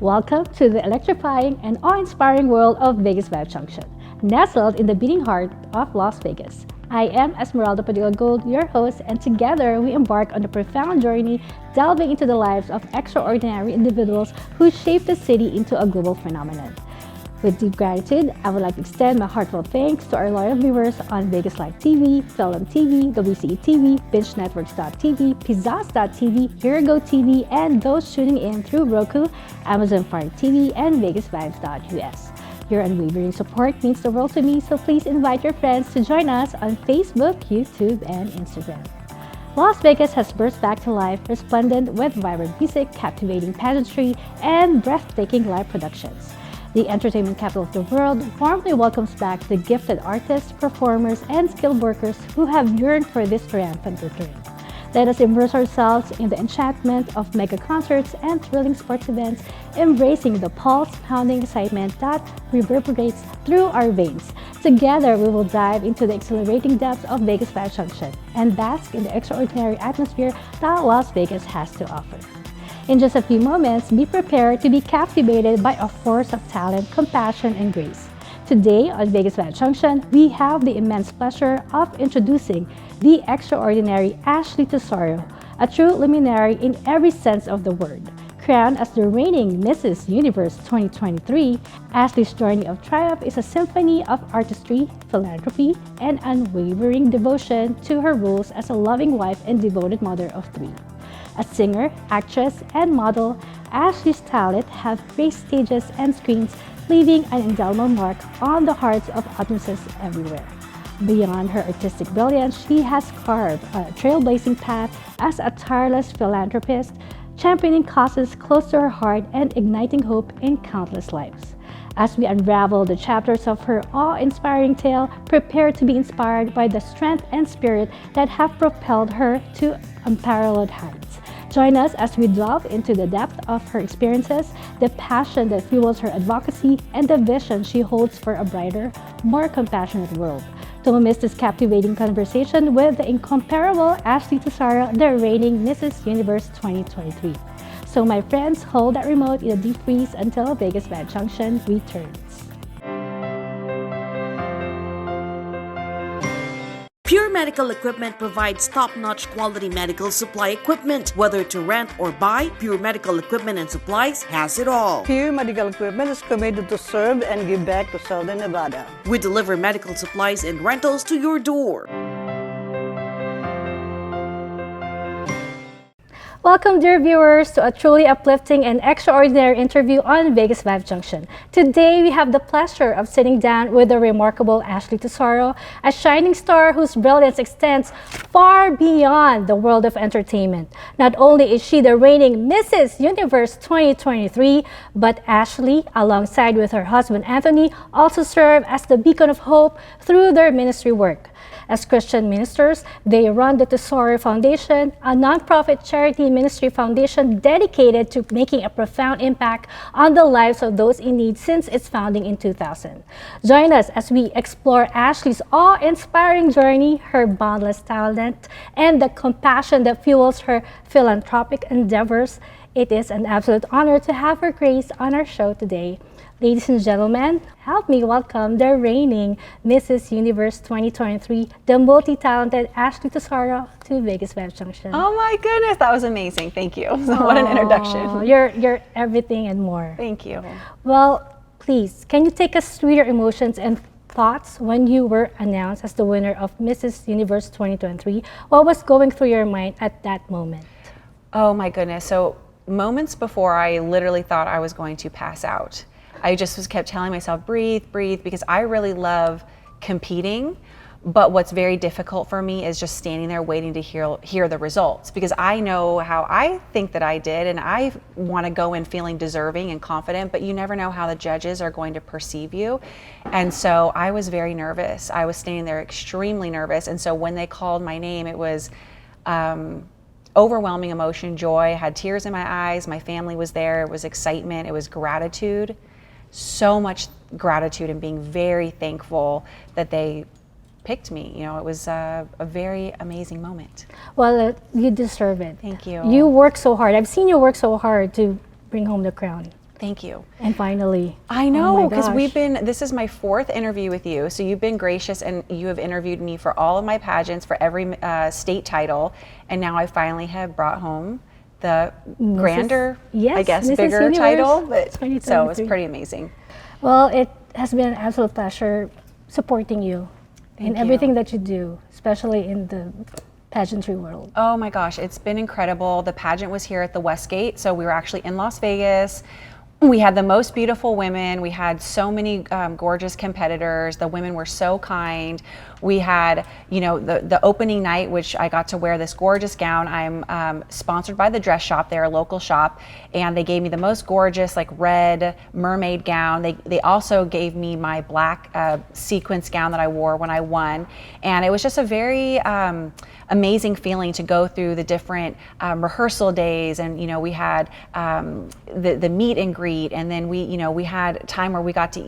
Welcome to the electrifying and awe-inspiring world of VegasVibes Junction, nestled in the beating heart of Las Vegas. I am Esmeralda Padilla Gold, your host, and together we embark on a profound journey delving into the lives of extraordinary individuals who shaped the city into a global phenomenon. With deep gratitude, I would like to extend my heartfelt thanks to our loyal viewers on Vegas Live TV, Film TV, WCE TV, BingeNetworks.tv, Pizzazz.tv, HeroGo TV, and those tuning in through Roku, Amazon Fire TV, and VegasVibes.us. Your unwavering support means the world to me, so please invite your friends to join us on Facebook, YouTube, and Instagram. Las Vegas has burst back to life, resplendent with vibrant music, captivating pageantry, and breathtaking live productions. The entertainment capital of the world warmly welcomes back the gifted artists, performers, and skilled workers who have yearned for this triumphant return. Let us immerse ourselves in the enchantment of mega concerts and thrilling sports events, embracing the pulse-pounding excitement that reverberates through our veins. Together, we will dive into the exhilarating depths of VegasVibes Junction and bask in the extraordinary atmosphere that Las Vegas has to offer. In just a few moments, be prepared to be captivated by a force of talent, compassion, and grace. Today on VegasVibes Junction, we have the immense pleasure of introducing the extraordinary Ashley Tesoro, a true luminary in every sense of the word. Crowned as the reigning Mrs. Universe 2023, Ashley's journey of triumph is a symphony of artistry, philanthropy, and unwavering devotion to her roles as a loving wife and devoted mother of three. A singer, actress, and model, Ashley's talent have graced stages and screens, leaving an indelible mark on the hearts of audiences everywhere. Beyond her artistic brilliance, she has carved a trailblazing path as a tireless philanthropist, championing causes close to her heart and igniting hope in countless lives. As we unravel the chapters of her awe-inspiring tale, prepare to be inspired by the strength and spirit that have propelled her to unparalleled heights. Join us as we delve into the depth of her experiences, the passion that fuels her advocacy, and the vision she holds for a brighter, more compassionate world. Don't miss this captivating conversation with the incomparable Ashley Tesoro, the reigning Mrs. Universe 2023. So my friends, hold that remote in a deep freeze until VegasVibes Junction returns. Pure Medical Equipment provides top-notch quality medical supply equipment. Whether to rent or buy, Pure Medical Equipment and Supplies has it all. Pure Medical Equipment is committed to serve and give back to Southern Nevada. We deliver medical supplies and rentals to your door. Welcome, dear viewers, to a truly uplifting and extraordinary interview on VegasVibes Junction. Today, we have the pleasure of sitting down with the remarkable Ashley Tesoro, a shining star whose brilliance extends far beyond the world of entertainment. Not only is she the reigning Mrs. Universe 2023, but Ashley, alongside with her husband Anthony, also serve as the beacon of hope through their ministry work. As Christian ministers, they run the Tesoro Foundation, a nonprofit charity ministry foundation dedicated to making a profound impact on the lives of those in need since its founding in 2000. Join us as we explore Ashley's awe-inspiring journey, her boundless talent, and the compassion that fuels her philanthropic endeavors. It is an absolute honor to have her grace on our show today. Ladies and gentlemen, help me welcome the reigning Mrs. Universe 2023, the multi-talented Ashley Tesoro to VegasVibes Junction. Oh my goodness, that was amazing. Thank you. What an introduction. You're everything and more. Thank you. Well, please, can you take us through your emotions and thoughts when you were announced as the winner of Mrs. Universe 2023? What was going through your mind at that moment? Oh my goodness. So moments before, I literally thought I was going to pass out. I just kept telling myself, breathe, breathe, because I really love competing. But what's very difficult for me is just standing there waiting to hear the results, because I know how I think that I did, and I want to go in feeling deserving and confident, but you never know how the judges are going to perceive you. And so I was very nervous. I was standing there extremely nervous. And so when they called my name, it was overwhelming emotion, joy. I had tears in my eyes. My family was there. It was excitement. It was gratitude. So much gratitude, and being very thankful that they picked me. You know, it was a very amazing moment. Well, you deserve it. Thank you. You work so hard. I've seen you work so hard to bring home the crown. Thank you. And finally. I Oh know, my because gosh. this is my 4th interview with you. So you've been gracious and you have interviewed me for all of my pageants, for every state title. And now I finally have brought home the grander, yes, I guess, Mrs. bigger Universe title. But, so 2023. it's pretty amazing. Well, it has been an absolute pleasure supporting you in Thank you. everything that you do, especially in the pageantry world. Oh my gosh, it's been incredible. The pageant was here at the Westgate, so we were actually in Las Vegas. We had the most beautiful women. We had so many gorgeous competitors. The women were so kind. We had, the opening night, which I got to wear this gorgeous gown. I'm sponsored by the dress shop. They're a local shop, and they gave me the most gorgeous, like, red mermaid gown. They also gave me my black sequence gown that I wore when I won, and it was just a very amazing feeling to go through the different rehearsal days, and we had the meet and greet, and then we had time where we got to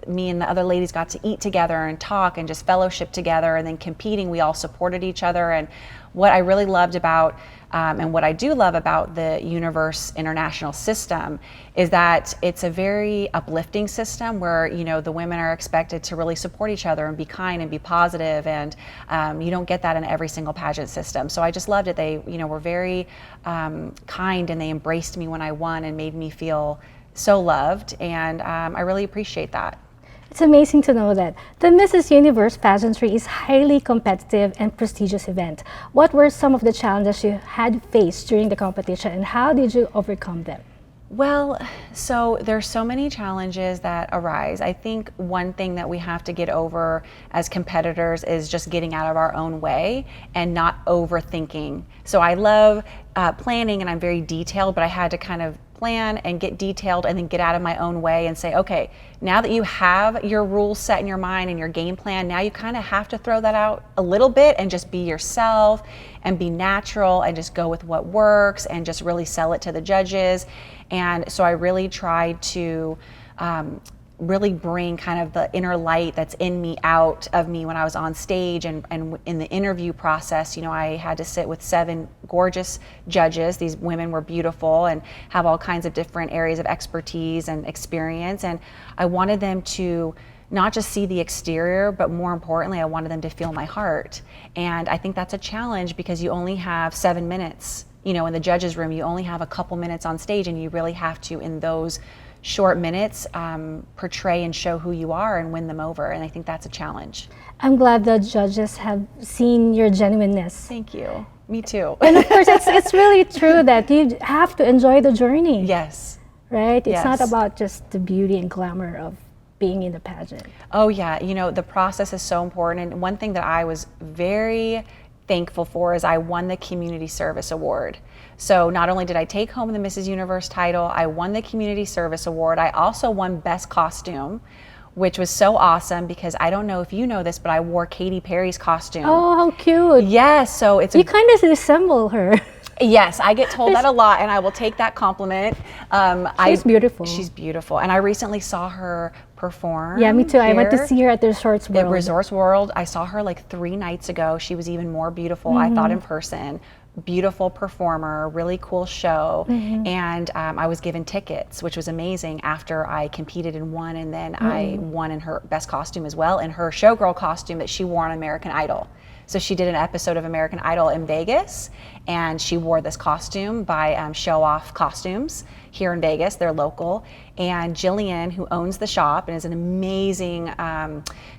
me and the other ladies got to eat together and talk and just fellowship together, and then competing, we all supported each other. And what I really loved about and what I do love about the Universe International system is that it's a very uplifting system where the women are expected to really support each other and be kind and be positive, and you don't get that in every single pageant system. So I just loved it. They were very kind, and they embraced me when I won and made me feel so loved, and I really appreciate that. It's amazing to know that the Mrs. Universe pageantry is highly competitive and prestigious event. What were some of the challenges you had faced during the competition, and how did you overcome them? Well, so there's so many challenges that arise. I think one thing that we have to get over as competitors is just getting out of our own way and not overthinking. So I love planning, and I'm very detailed, but I had to kind of plan and get detailed and then get out of my own way and say, okay, now that you have your rules set in your mind and your game plan, now you kind of have to throw that out a little bit and just be yourself and be natural and just go with what works and just really sell it to the judges. And so I really tried to really bring kind of the inner light that's in me out of me when I was on stage, and in the interview process, I had to sit with 7 gorgeous judges. These women were beautiful and have all kinds of different areas of expertise and experience, and I wanted them to not just see the exterior, but more importantly, I wanted them to feel my heart. And I think that's a challenge because you only have 7 minutes. In the judges' room, you only have a couple minutes on stage, and you really have to, in those short minutes, portray and show who you are and win them over. And I think that's a challenge. I'm glad the judges have seen your genuineness. Thank you. Me too. And of course, it's really true that you have to enjoy the journey. Yes. Right? It's Yes. not about just the beauty and glamour of being in the pageant. Oh yeah, the process is so important. And one thing that I was very thankful for is I won the Community Service Award. So not only did I take home the Mrs. Universe title, I won the Community Service Award. I also won Best Costume, which was so awesome because I don't know if you know this, but I wore Katy Perry's costume. Oh, how cute. Yes, so it's You kind of resemble her. Yes, I get told that a lot, and I will take that compliment. She's beautiful. She's beautiful, and I recently saw her perform. Yeah, me too. I went to here see her at the Resorts World. at Resorts World. I saw her like 3 nights ago. She was even more beautiful, I thought, in person. Beautiful performer, really cool show. And I was given tickets, which was amazing, after I competed and won, and then I won in her best costume as well, in her showgirl costume that she wore on American Idol. So she did an episode of American Idol in Vegas, and she wore this costume by Show Off Costumes here in Vegas. They're local. And Jillian, who owns the shop and is an amazing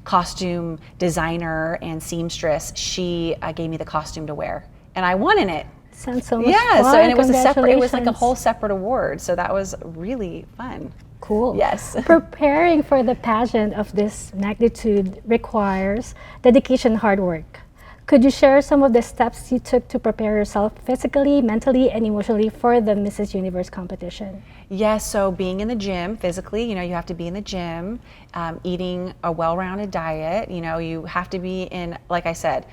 costume designer and seamstress, she gave me the costume to wear, and I won in it. Sounds so much Yeah, fun. so and it was a separate. It was like a Congratulations. whole separate award. So that was really fun. Cool. Yes. Preparing for the pageant of this magnitude requires dedication and hard work. Could you share some of the steps you took to prepare yourself physically, mentally, and emotionally for the Mrs. Universe competition? Yes, so being in the gym physically, you have to be in the gym, eating a well-rounded diet. You have to be in, like I said,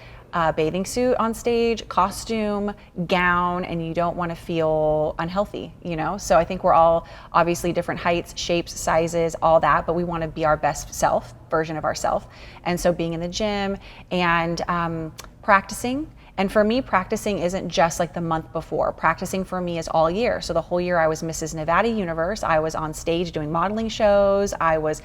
bathing suit on stage, costume, gown, and you don't want to feel unhealthy, So I think we're all obviously different heights, shapes, sizes, all that, but we want to be our best self, version of ourselves. And so being in the gym and practicing And for me, practicing isn't just like the month before. Practicing for me is all year. So the whole year I was Mrs. Nevada Universe. I was on stage doing modeling shows. I was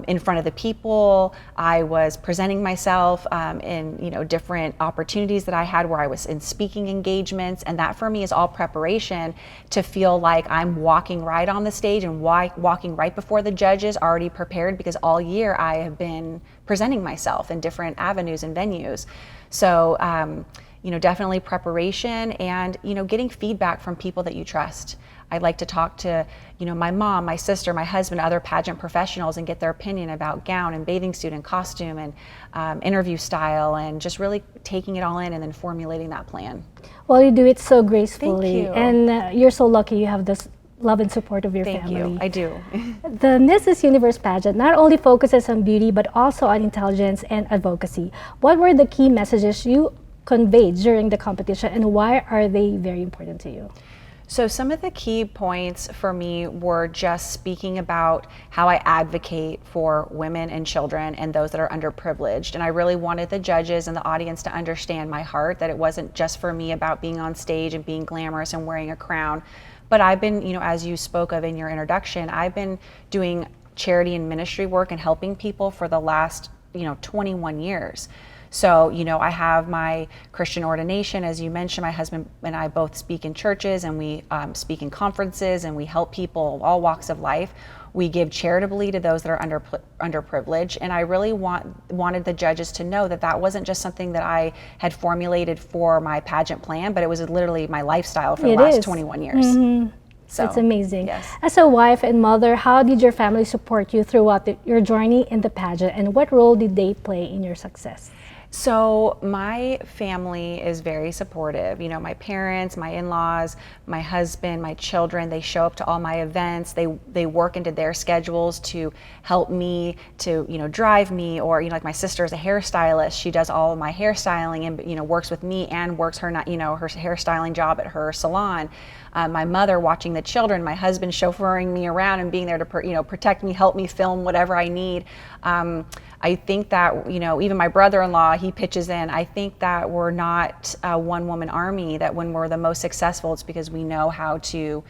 in front of the people. I was presenting myself in different opportunities that I had where I was in speaking engagements. And that for me is all preparation to feel like I'm walking right on the stage and walking right before the judges, already prepared, because all year I have been presenting myself in different avenues and venues. So, definitely preparation and, getting feedback from people that you trust. I'd like to talk to, my mom, my sister, my husband, other pageant professionals and get their opinion about gown and bathing suit and costume and interview style, and just really taking it all in and then formulating that plan. Well, you do it so gracefully. Thank you. And you're so lucky you have this love and support of your Thank family. you. I do. The Mrs. Universe pageant not only focuses on beauty, but also on intelligence and advocacy. What were the key messages you conveyed during the competition, and why are they very important to you? So some of the key points for me were just speaking about how I advocate for women and children and those that are underprivileged. And I really wanted the judges and the audience to understand my heart, that it wasn't just for me about being on stage and being glamorous and wearing a crown. But I've been, as you spoke of in your introduction, I've been doing charity and ministry work and helping people for the last, 21 years. So, I have my Christian ordination. As you mentioned, my husband and I both speak in churches, and we speak in conferences, and we help people of all walks of life. We give charitably to those that are underprivileged. And I really wanted the judges to know that that wasn't just something that I had formulated for my pageant plan, but it was literally my lifestyle for the last 21 years. Mm-hmm. So, that's amazing. Yes. As a wife and mother, how did your family support you throughout your journey in the pageant, and what role did they play in your success? So my family is very supportive. My parents, my in-laws, my husband, my children, they show up to all my events. They work into their schedules to help me, to, drive me, or, like my sister is a hairstylist. She does all of my hairstyling and, works with me and works her, her hairstyling job at her salon. My mother watching the children, my husband chauffeuring me around and being there to, protect me, help me film whatever I need. I think that, even my brother-in-law, he pitches in. I think that we're not a one-woman army, that when we're the most successful, it's because we know how to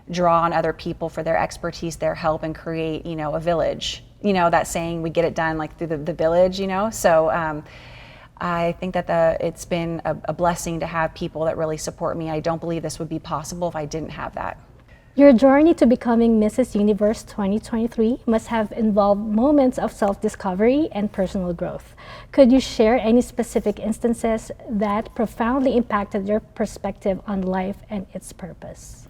draw on other people for their expertise, their help, and create, a village. That saying, we get it done like through the village, So I think that it's been a blessing to have people that really support me. I don't believe this would be possible if I didn't have that. Your journey to becoming Mrs. Universe 2023 must have involved moments of self-discovery and personal growth. Could you share any specific instances that profoundly impacted your perspective on life and its purpose?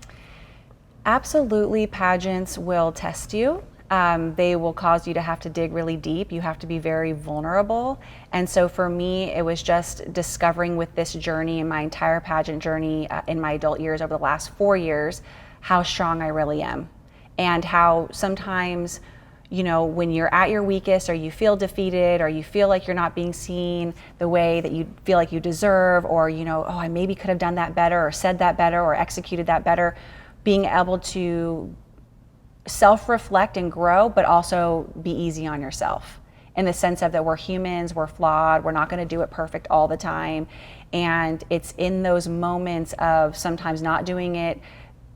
Absolutely, pageants will test you. They will cause you to have to dig really deep. You have to be very vulnerable. And so for me, it was just discovering with this journey and my entire pageant journey in my adult years over the last 4 years, how strong I really am, and how sometimes, when you're at your weakest, or you feel defeated, or you feel like you're not being seen the way that you feel like you deserve, or, I maybe could have done that better, or said that better, or executed that better, being able to self-reflect and grow, but also be easy on yourself, in the sense of that we're humans, we're flawed, we're not going to do it perfect all the time. And it's in those moments of sometimes not doing it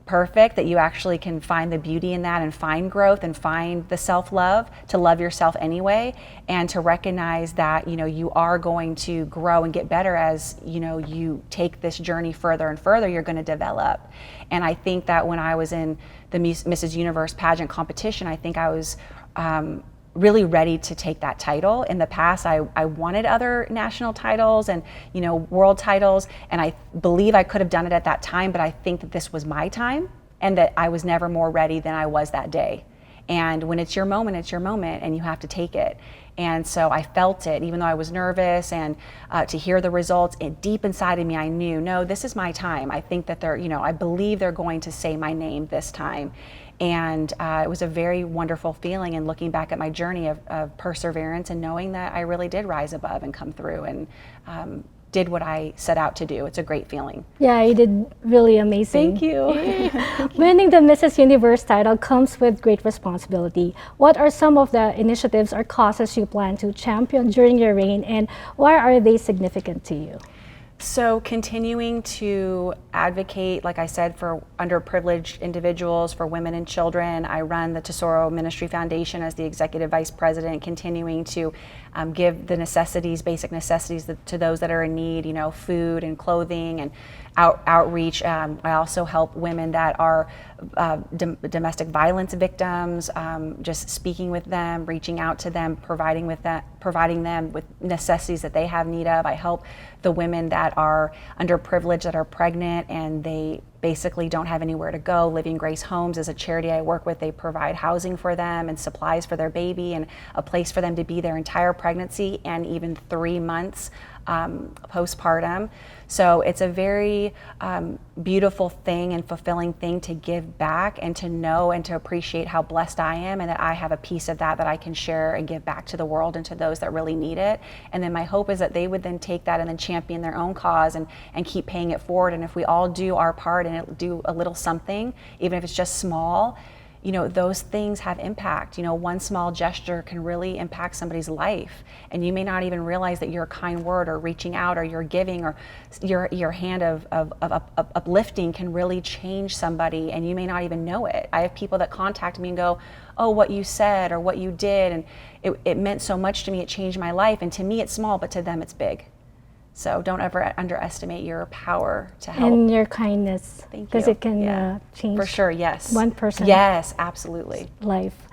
perfect that you actually can find the beauty in that, and find growth, and find the self-love, to love yourself anyway, and to recognize that you are going to grow and get better as you take this journey further and further. You're going to develop. And I think that when I was in the Mrs. Universe pageant competition, I think I was really ready to take that title. In the past, I wanted other national titles and world titles, and I believe I could have done it at that time, but I think that this was my time, and that I was never more ready than I was that day. And when it's your moment, and you have to take it. And so I felt it, even though I was nervous, and to hear the results, deep inside of me, I knew, no, this is my time. I think that I believe they're going to say my name this time. And it was a very wonderful feeling, and looking back at my journey of perseverance, and knowing that I really did rise above and come through, and did what I set out to do. It's a great feeling. Yeah, you did really amazing. Thank you. Winning the Mrs. Universe title comes with great responsibility. What are some of the initiatives or causes you plan to champion during your reign, and why are they significant to you? So continuing to advocate, like I said, for underprivileged individuals, for women and children. I run the Tesoro Ministry Foundation as the executive vice president, continuing to give the necessities, basic necessities to those that are in need, you know, food and clothing and outreach. I also help women that are domestic violence victims, just speaking with them, reaching out to them, providing them with necessities that they have need of. I help the women that are underprivileged, that are pregnant, and they basically don't have anywhere to go. Living Grace Homes is a charity I work with. They provide housing for them and supplies for their baby and a place for them to be their entire pregnancy and even 3 months postpartum. So it's a very beautiful thing and fulfilling thing to give back and to know and to appreciate how blessed I am and that I have a piece of that I can share and give back to the world and to those that really need it. And then my hope is that they would then take that and then champion their own cause and keep paying it forward. And if we all do our part and do a little something, even if it's just small, you know, those things have impact. You know, one small gesture can really impact somebody's life. And you may not even realize that your kind word or reaching out or your giving or your hand of uplifting can really change somebody, and you may not even know it. I have people that contact me and go, oh, what you said or what you did, and it meant so much to me, it changed my life. And to me it's small, but to them it's big. So don't ever underestimate your power to help. And your kindness. Thank you. Because it can change. For sure, yes. One person. Yes, absolutely. Life.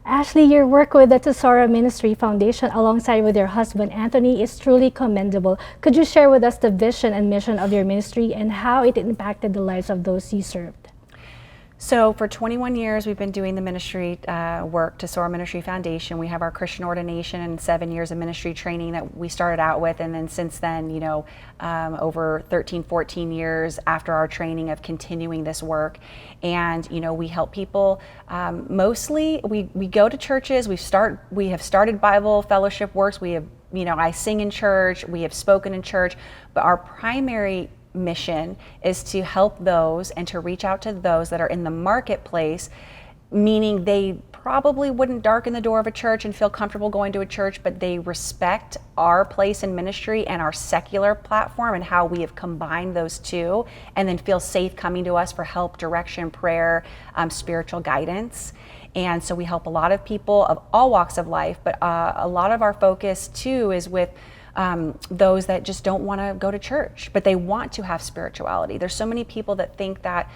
Ashley, your work with the Tesoro Ministry Foundation alongside with your husband Anthony is truly commendable. Could you share with us the vision and mission of your ministry and how it impacted the lives of those you served? So for 21 years, we've been doing the ministry work, Tesoro Ministry Foundation. We have our Christian ordination and 7 years of ministry training that we started out with. And then since then, you know, over 13, 14 years after our training of continuing this work. And, you know, we help people. Mostly we go to churches. We have started Bible fellowship works. We have, you know, I sing in church. We have spoken in church. But our primary mission is to help those and to reach out to those that are in the marketplace, meaning they probably wouldn't darken the door of a church and feel comfortable going to a church, but they respect our place in ministry and our secular platform and how we have combined those two, and then feel safe coming to us for help, direction, prayer, spiritual guidance. And so we help a lot of people of all walks of life, but a lot of our focus too is with those that just don't want to go to church, but they want to have spirituality. There's so many people that think that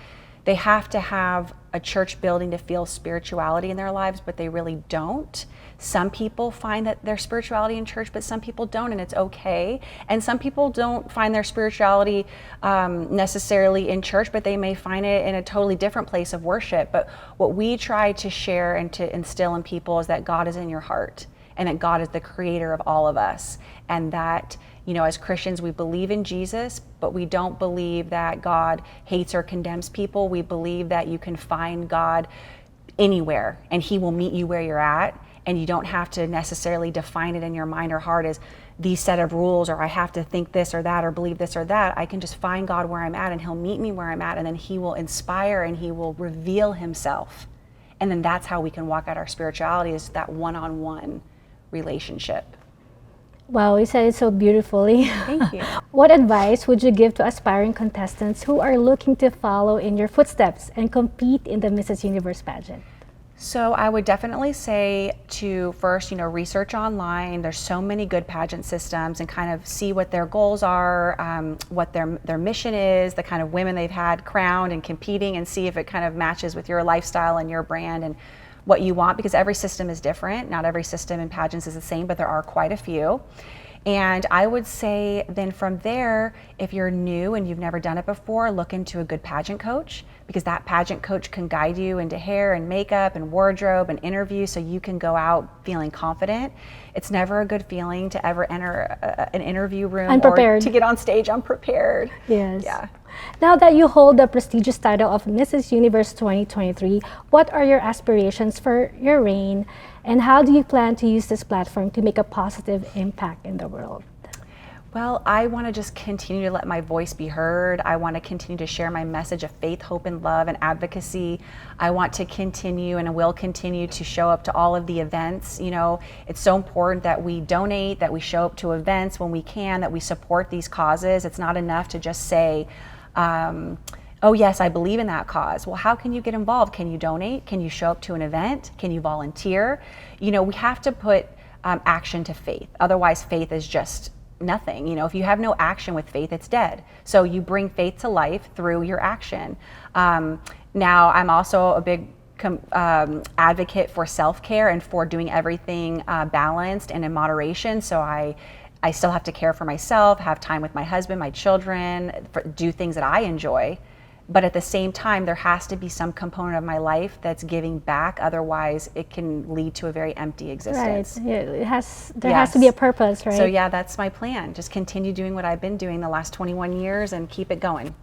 they have to have a church building to feel spirituality in their lives, but they really don't. Some people find that their spirituality in church, but some people don't, and it's okay. And some people don't find their spirituality necessarily in church, but they may find it in a totally different place of worship. But what we try to share and to instill in people is that God is in your heart, and that God is the creator of all of us, and that, you know, as Christians, we believe in Jesus, but we don't believe that God hates or condemns people. We believe that you can find God anywhere, and He will meet you where you're at, and you don't have to necessarily define it in your mind or heart as these set of rules, or I have to think this or that, or believe this or that. I can just find God where I'm at, and He'll meet me where I'm at, and then He will inspire and He will reveal Himself. And then that's how we can walk out our spirituality, is that one-on-one relationship. Wow, you said it so beautifully. Thank you. What advice would you give to aspiring contestants who are looking to follow in your footsteps and compete in the Mrs. Universe pageant? So I would definitely say to first, you know, research online. There's so many good pageant systems, and kind of see what their goals are, what their mission is, the kind of women they've had crowned and competing, and see if it kind of matches with your lifestyle and your brand and what you want, because every system is different. Not every system in pageants is the same, but there are quite a few. And I would say then from there, if you're new and you've never done it before, look into a good pageant coach, because that pageant coach can guide you into hair and makeup and wardrobe and interview, so you can go out feeling confident. It's never a good feeling to ever enter an interview room unprepared, or to get on stage unprepared. Yes. Yeah. Now that you hold the prestigious title of Mrs. Universe 2023, what are your aspirations for your reign, and how do you plan to use this platform to make a positive impact in the world? Well, I want to just continue to let my voice be heard. I want to continue to share my message of faith, hope, and love and advocacy. I want to continue and will continue to show up to all of the events. You know, it's so important that we donate, that we show up to events when we can, that we support these causes. It's not enough to just say, oh yes, I believe in that cause. Well, how can you get involved? Can you donate? Can you show up to an event? Can you volunteer? You know, we have to put action to faith. Otherwise, faith is just nothing. You know, if you have no action with faith, it's dead. So you bring faith to life through your action. Now, I'm also a big advocate for self-care and for doing everything balanced and in moderation. So I still have to care for myself, have time with my husband, my children, do things that I enjoy. But at the same time, there has to be some component of my life that's giving back. Otherwise, it can lead to a very empty existence. Right. Yeah, there has to be a purpose, right? So yeah, that's my plan. Just continue doing what I've been doing the last 21 years and keep it going.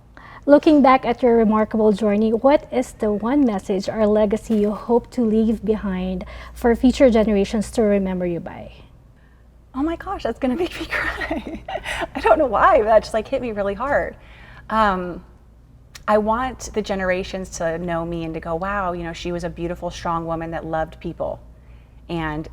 Looking back at your remarkable journey, what is the one message or legacy you hope to leave behind for future generations to remember you by? Oh my gosh, that's gonna make me cry. I don't know why, but that just like hit me really hard. I want the generations to know me and to go, wow, you know, she was a beautiful, strong woman that loved people. And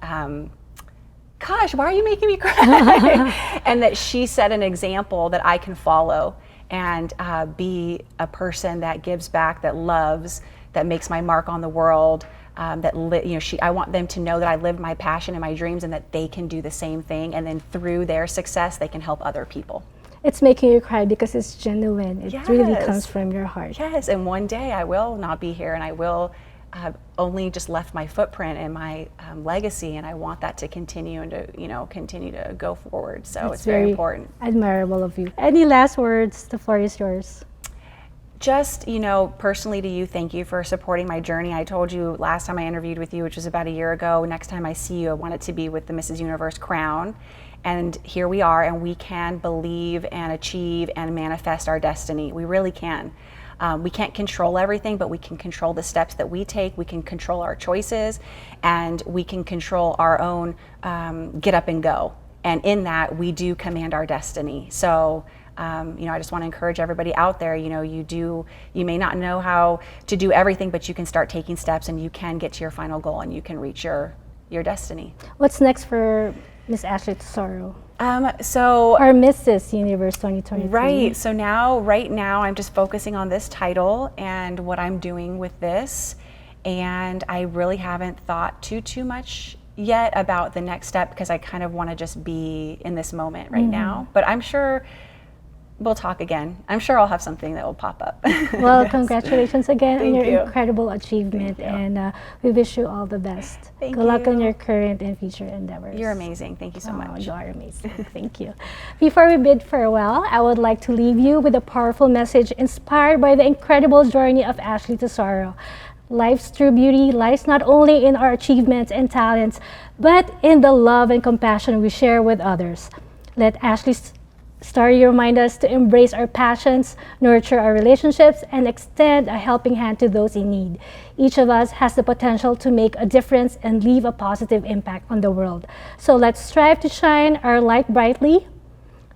gosh, why are you making me cry? And that she set an example that I can follow and be a person that gives back, that loves, that makes my mark on the world. I want them to know that I live my passion and my dreams and that they can do the same thing. And then through their success, they can help other people. It's making you cry because it's genuine. It Yes. really comes from your heart. Yes, and one day I will not be here and I will have only just left my footprint and my legacy, and I want that to continue and to, you know, continue to go forward. So it's very important. Admirable of you. Any last words? The floor is yours. Just, you know, personally to you, thank you for supporting my journey. I told you last time I interviewed with you, which was about a year ago, next time I see you, I want it to be with the Mrs. Universe crown. And here we are, and we can believe and achieve and manifest our destiny. We really can. We can't control everything, but we can control the steps that we take. We can control our choices, and we can control our own get up and go. And in that, we do command our destiny. So, you know, I just want to encourage everybody out there, you know, you may not know how to do everything, but you can start taking steps and you can get to your final goal and you can reach your destiny. What's next for Miss Ashley Tesoro? Or Mrs. Universe 2023. Right. So right now, I'm just focusing on this title and what I'm doing with this. And I really haven't thought too much yet about the next step because I kind of want to just be in this moment right now. But I'm sure we'll talk again. I'm sure I'll have something that will pop up. Well, Yes. Congratulations again on Thank your you. incredible achievement, and we wish you all the best. Thank Good luck on you. your current and future endeavors. You're amazing. Thank you so Oh, much. you are amazing. Thank you. Before we bid farewell, I would like to leave you with a powerful message inspired by the incredible journey of Ashley Tesoro. Life's true beauty lies not only in our achievements and talents, but in the love and compassion we share with others. Let Ashley's story remind us to embrace our passions, nurture our relationships, and extend a helping hand to those in need. Each of us has the potential to make a difference and leave a positive impact on the world. So let's strive to shine our light brightly,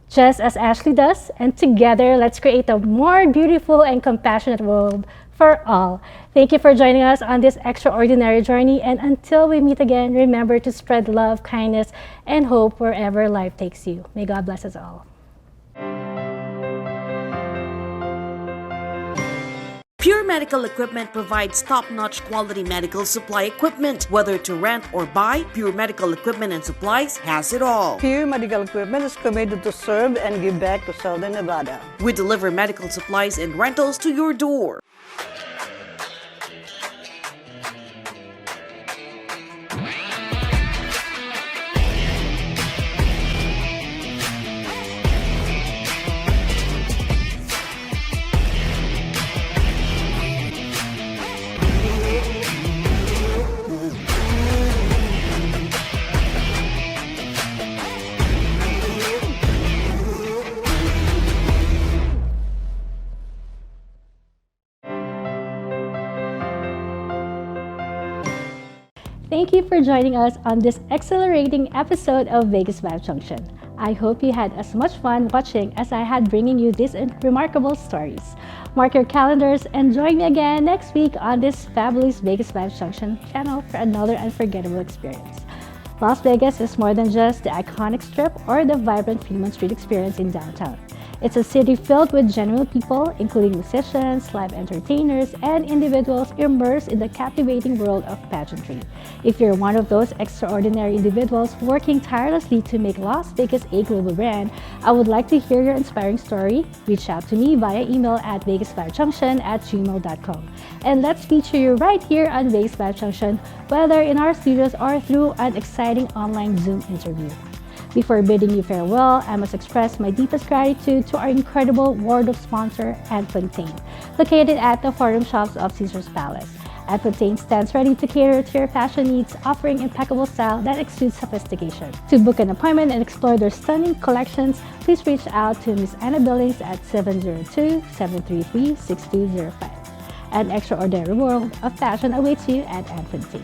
just as Ashley does, and together let's create a more beautiful and compassionate world for all. Thank you for joining us on this extraordinary journey, and until we meet again, remember to spread love, kindness, and hope wherever life takes you. May God bless us all. Pure Medical Equipment provides top-notch quality medical supply equipment. Whether to rent or buy, Pure Medical Equipment and Supplies has it all. Pure Medical Equipment is committed to serve and give back to Southern Nevada. We deliver medical supplies and rentals to your door. Thank you for joining us on this exhilarating episode of VegasVibes Junction. I hope you had as much fun watching as I had bringing you these remarkable stories. Mark your calendars and join me again next week on this fabulous Vegas Vibes Junction channel for another unforgettable experience. Las Vegas is more than just the iconic strip or the vibrant Fremont Street experience in downtown. It's a city filled with genuine people, including musicians, live entertainers, and individuals immersed in the captivating world of pageantry. If you're one of those extraordinary individuals working tirelessly to make Las Vegas a global brand, I would like to hear your inspiring story. Reach out to me via email at VegasVibesJunction@gmail.com. And let's feature you right here on Vegas Vibes Junction, whether in our studios or through an exciting online Zoom interview. Before bidding you farewell, I must express my deepest gratitude to our incredible wardrobe sponsor, Anne Fontaine, located at the Forum Shops of Caesar's Palace. Anne Fontaine stands ready to cater to your fashion needs, offering impeccable style that exudes sophistication. To book an appointment and explore their stunning collections, please reach out to Ms. Anna Billings at 702-733-6205. An extraordinary world of fashion awaits you at Anne Fontaine.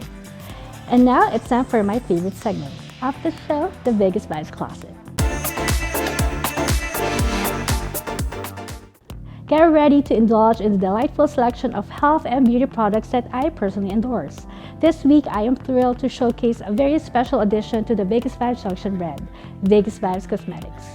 And now it's time for my favorite segment of the show, the Vegas Vibes Closet. Get ready to indulge in the delightful selection of health and beauty products that I personally endorse. This week, I am thrilled to showcase a very special addition to the Vegas Vibes Junction brand, Vegas Vibes Cosmetics.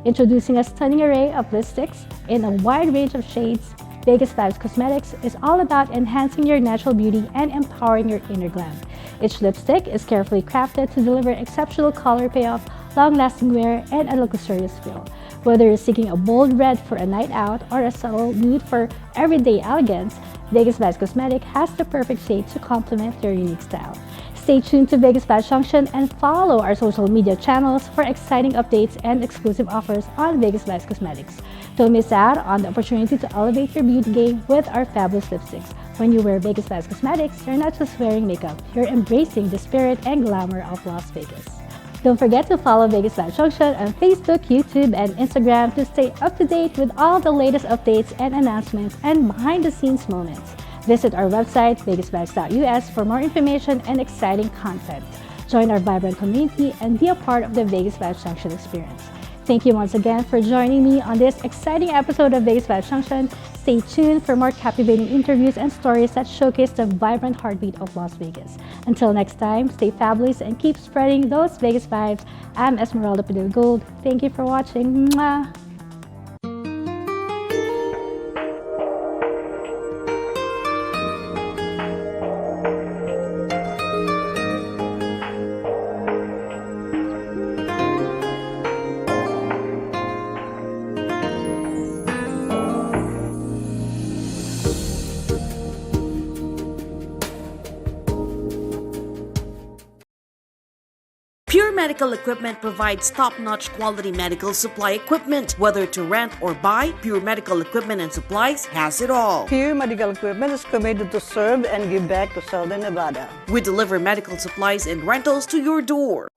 Introducing a stunning array of lipsticks in a wide range of shades, Vegas Vibes Cosmetics is all about enhancing your natural beauty and empowering your inner glam. Each lipstick is carefully crafted to deliver exceptional color payoff, long-lasting wear, and a luxurious feel. Whether you're seeking a bold red for a night out or a subtle nude for everyday elegance, Vegas Vibes Cosmetics has the perfect shade to complement your unique style. Stay tuned to Vegas Vibes Junction and follow our social media channels for exciting updates and exclusive offers on Vegas Vibes Cosmetics. Don't miss out on the opportunity to elevate your beauty game with our fabulous lipsticks. When you wear Vegas Vibes Cosmetics, you're not just wearing makeup, you're embracing the spirit and glamour of Las Vegas. Don't forget to follow Vegas Vibes Junction on Facebook, YouTube, and Instagram to stay up to date with all the latest updates and announcements and behind-the-scenes moments. Visit our website, vegasvibes.us, for more information and exciting content. Join our vibrant community and be a part of the Vegas Vibes Junction experience. Thank you once again for joining me on this exciting episode of Vegas Vibes Junction. Stay tuned for more captivating interviews and stories that showcase the vibrant heartbeat of Las Vegas. Until next time, stay fabulous and keep spreading those Vegas vibes. I'm Esmeralda Padilla Gold. Thank you for watching. Mwah! Pure Medical Equipment provides top-notch quality medical supply equipment. Whether to rent or buy, Pure Medical Equipment and Supplies has it all. Pure Medical Equipment is committed to serve and give back to Southern Nevada. We deliver medical supplies and rentals to your door.